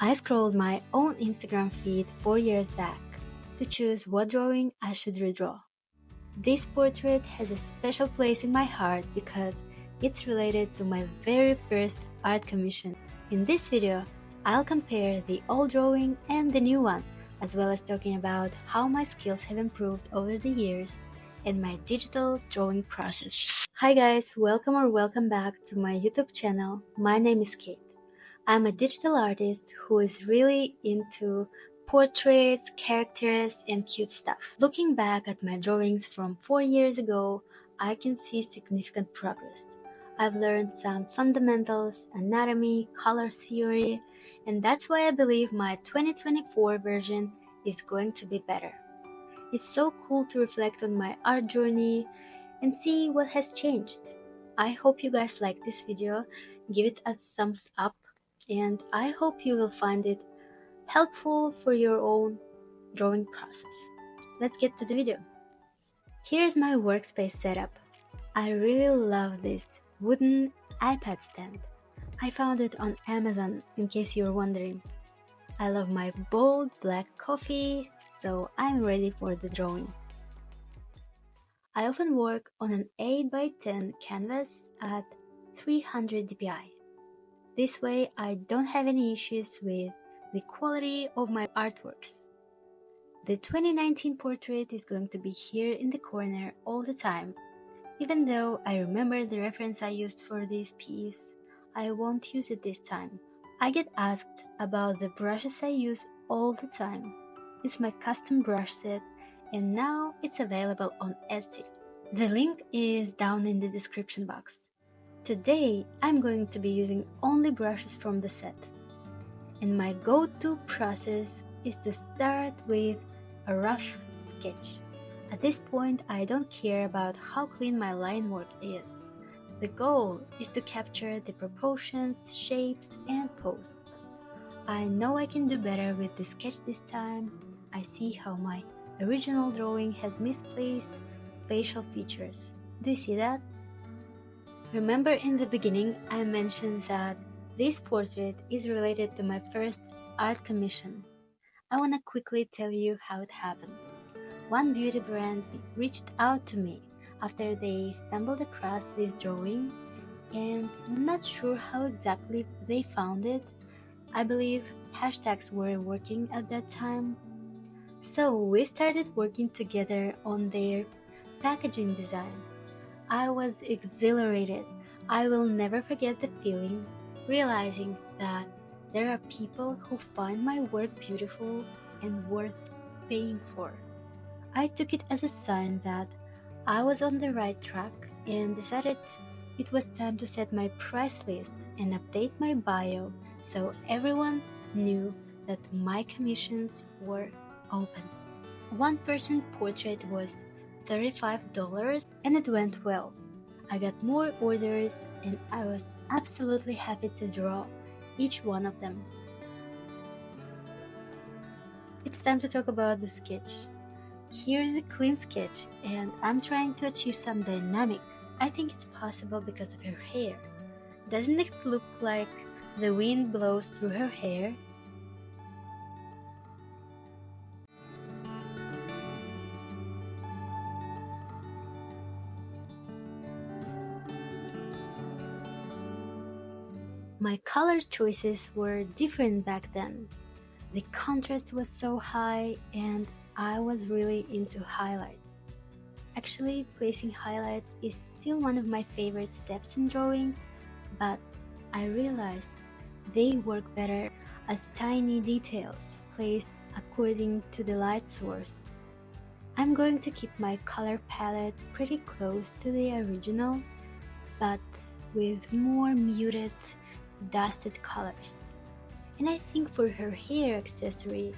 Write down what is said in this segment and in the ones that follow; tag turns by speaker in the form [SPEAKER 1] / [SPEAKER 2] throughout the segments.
[SPEAKER 1] I scrolled my own Instagram feed 4 years back to choose what drawing I should redraw. This portrait has a special place in my heart because it's related to my very first art commission. In this video, I'll compare the old drawing and the new one, as well as talking about how my skills have improved over the years and my digital drawing process. Hi guys, welcome back to my YouTube channel. My name is Kate. I'm a digital artist who is really into portraits, characters, and cute stuff. Looking back at my drawings from 4 years ago, I can see significant progress. I've learned some fundamentals, anatomy, color theory, and that's why I believe my 2024 version is going to be better. It's so cool to reflect on my art journey and see what has changed. I hope you guys like this video, give it a thumbs up, and I hope you will find it helpful for your own drawing process. Let's get to the video. Here's my workspace setup. I really love this wooden iPad stand. I found it on Amazon, in case you're wondering. I love my bold black coffee, so I'm ready for the drawing. I often work on an 8x10 canvas at 300 dpi. This way I don't have any issues with the quality of my artworks. The 2019 portrait is going to be here in the corner all the time. Even though I remember the reference I used for this piece, I won't use it this time. I get asked about the brushes I use all the time. It's my custom brush set and now it's available on Etsy. The link is down in the description box. Today I'm going to be using only brushes from the set. And my go-to process is to start with a rough sketch. At this point, I don't care about how clean my line work is. The goal is to capture the proportions, shapes, and pose. I know I can do better with the sketch this time. I see how my original drawing has misplaced facial features. Do you see that? Remember in the beginning I mentioned that this portrait is related to my first art commission. I want to quickly tell you how it happened. One beauty brand reached out to me after they stumbled across this drawing, and I'm not sure how exactly they found it. I believe hashtags were working at that time. So we started working together on their packaging design. I was exhilarated. I will never forget the feeling, realizing that there are people who find my work beautiful and worth paying for. I took it as a sign that I was on the right track and decided it was time to set my price list and update my bio so everyone knew that my commissions were open. One person portrait was $35 and it went well. I got more orders and I was absolutely happy to draw each one of them. It's time to talk about the sketch. Here's a clean sketch and I'm trying to achieve some dynamic. I think it's possible because of her hair. Doesn't it look like the wind blows through her hair? My color choices were different back then. The contrast was so high and I was really into highlights. Actually, placing highlights is still one of my favorite steps in drawing, but I realized they work better as tiny details placed according to the light source. I'm going to keep my color palette pretty close to the original, but with more muted, dusted colors. And I think for her hair accessory,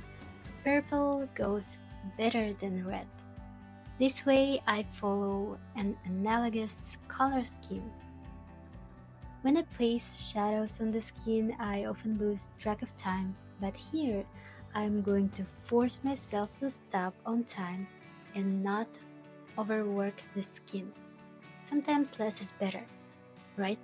[SPEAKER 1] purple goes better than red. This way I follow an analogous color scheme. When I place shadows on the skin, I often lose track of time, but here I'm going to force myself to stop on time and not overwork the skin. Sometimes less is better, right?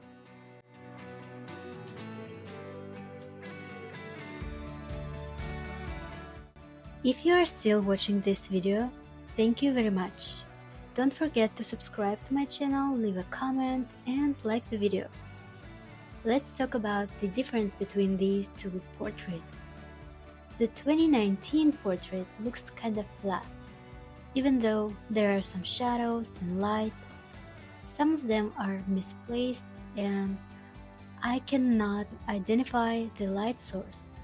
[SPEAKER 1] If you are still watching this video, thank you very much. Don't forget to subscribe to my channel, leave a comment, and like the video. Let's talk about the difference between these two portraits. The 2019 portrait looks kinda flat, even though there are some shadows and light. Some of them are misplaced and I cannot identify the light source.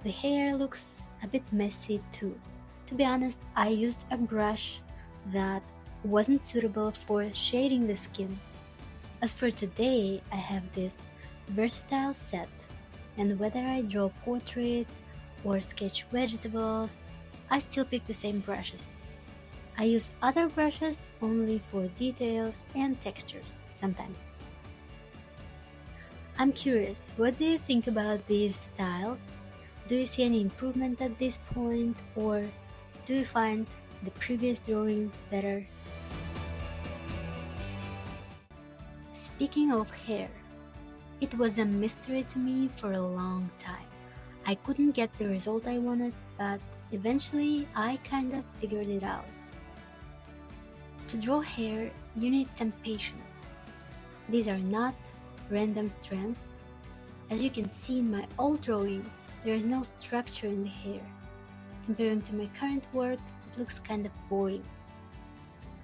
[SPEAKER 1] The hair looks a bit messy too. To be honest, I used a brush that wasn't suitable for shading the skin. As for today, I have this versatile set, and whether I draw portraits or sketch vegetables, I still pick the same brushes. I use other brushes only for details and textures sometimes. I'm curious, what do you think about these styles? Do you see any improvement at this point, or do you find the previous drawing better? Speaking of hair, it was a mystery to me for a long time. I couldn't get the result I wanted, but eventually I kinda figured it out. To draw hair, you need some patience. These are not random strands. As you can see in my old drawing, there is no structure in the hair. Comparing to my current work, it looks kind of boring.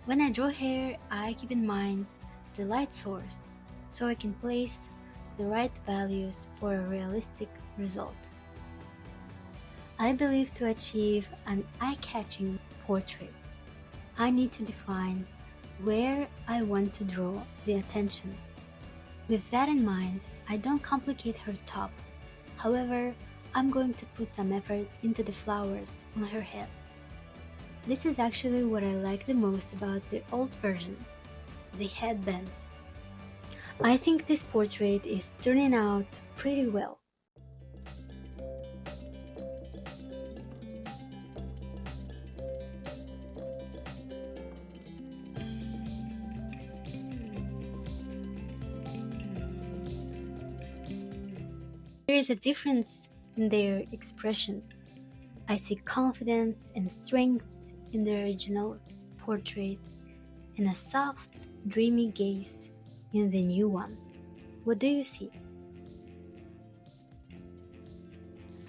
[SPEAKER 1] When I draw hair, I keep in mind the light source, so I can place the right values for a realistic result. I believe to achieve an eye-catching portrait, I need to define where I want to draw the attention. With that in mind, I don't complicate her top. However, I'm going to put some effort into the flowers on her head. This is actually what I like the most about the old version, the headband. I think this portrait is turning out pretty well. There is a difference in their expressions. I see confidence and strength in the original portrait and a soft, dreamy gaze in the new one. What do you see?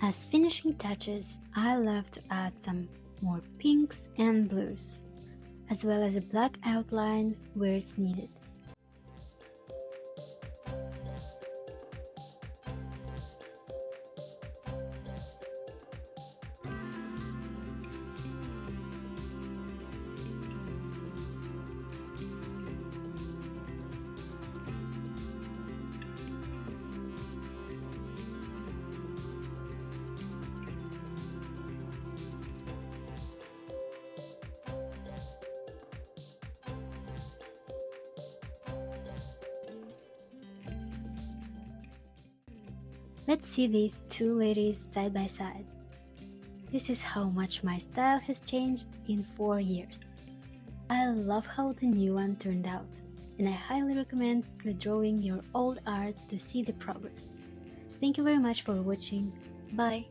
[SPEAKER 1] As finishing touches, I love to add some more pinks and blues, as well as a black outline where it's needed. Let's see these two ladies side by side. This is how much my style has changed in 4 years. I love how the new one turned out, and I highly recommend redrawing your old art to see the progress. Thank you very much for watching. Bye!